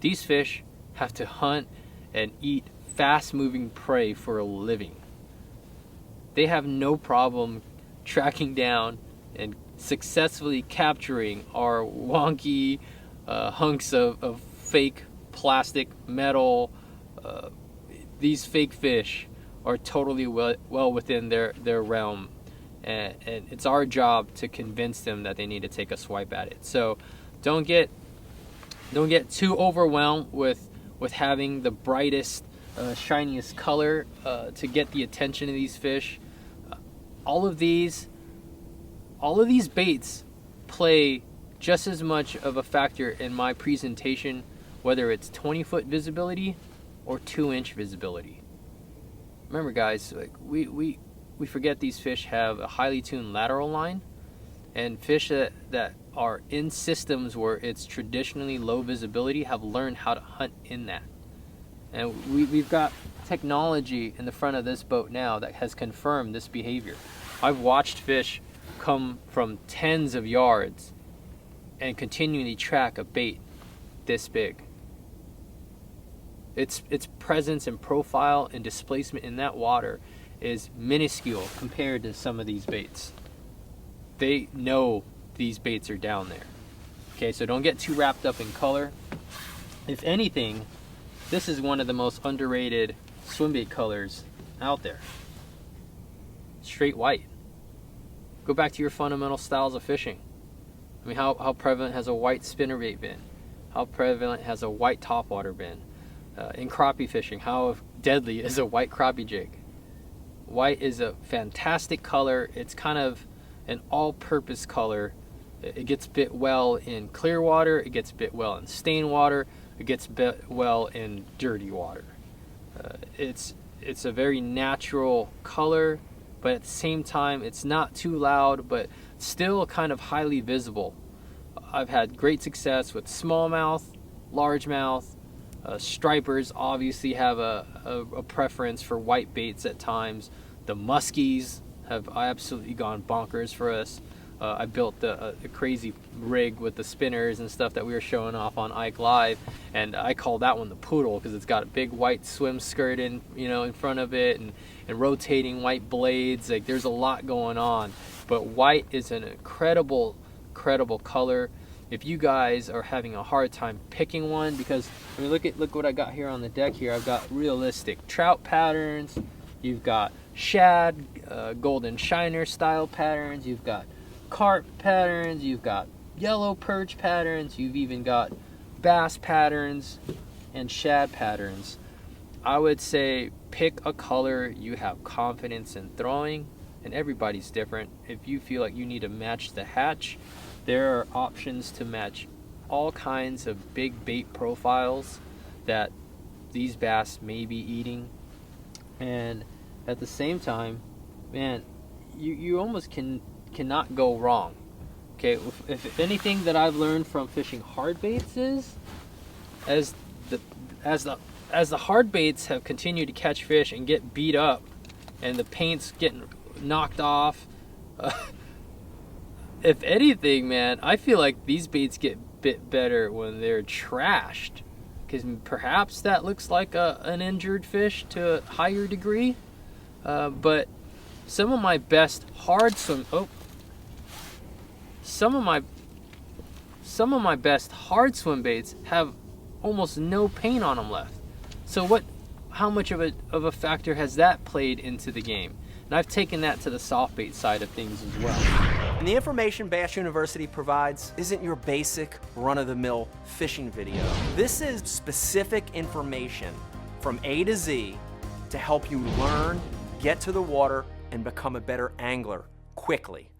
These fish have to hunt and eat fast-moving prey for a living. They have no problem tracking down and successfully capturing our wonky hunks of fake plastic, metal. These fake fish are totally well within their realm, and it's our job to convince them that they need to take a swipe at it. So don't get too overwhelmed with having the brightest, shiniest color to get the attention of these fish. All of these baits play just as much of a factor in my presentation, whether it's 20-foot visibility or 2-inch visibility. Remember, guys, like we forget these fish have a highly tuned lateral line, and fish that are in systems where it's traditionally low visibility have learned how to hunt in that. And we've got technology in the front of this boat now that has confirmed this behavior. I've watched fish come from tens of yards and continually track a bait this big. Its presence and profile and displacement in that water is minuscule compared to some of these baits. They know these baits are down there. Okay, so don't get too wrapped up in color. If anything, this is one of the most underrated swimbait colors out there. Straight white. Go back to your fundamental styles of fishing. I mean, how prevalent has a white spinnerbait been? How prevalent has a white topwater been? In crappie fishing, how deadly is a white crappie jig? White is a fantastic color. It's kind of an all-purpose color. It gets bit well in clear water. It gets bit well in stained water. It gets bit well in dirty water. It's a very natural color, but at the same time, it's not too loud, but still kind of highly visible. I've had great success with smallmouth, largemouth. Stripers obviously have a preference for white baits at times. The muskies have absolutely gone bonkers for us. I built a crazy rig with the spinners and stuff that we were showing off on Ike Live, and I call that one the poodle because it's got a big white swim skirt in front of it, and rotating white blades. Like, there's a lot going on, but white is an incredible color. If you guys are having a hard time picking one, because I mean, look what I got here on the deck here. I've got realistic trout patterns. You've got shad, golden shiner style patterns. You've got carp patterns. You've got yellow perch patterns. You've even got bass patterns and shad patterns. I would say pick a color you have confidence in throwing, and everybody's different. If you feel like you need to match the hatch, there are options to match all kinds of big bait profiles that these bass may be eating. And at the same time, man, you almost cannot go wrong. Okay, if anything that I've learned from fishing hard baits is, as the hard baits have continued to catch fish and get beat up, and the paint's getting knocked off, if anything, man, I feel like these baits get a bit better when they're trashed, because perhaps that looks like an injured fish to a higher degree. But some of my best some of my best hard swim baits have almost no paint on them left. So how much of a factor has that played into the game? And I've taken that to the soft bait side of things as well. And the information Bass University provides isn't your basic run-of-the-mill fishing video. This is specific information from A to Z to help you learn, get to the water, and become a better angler quickly.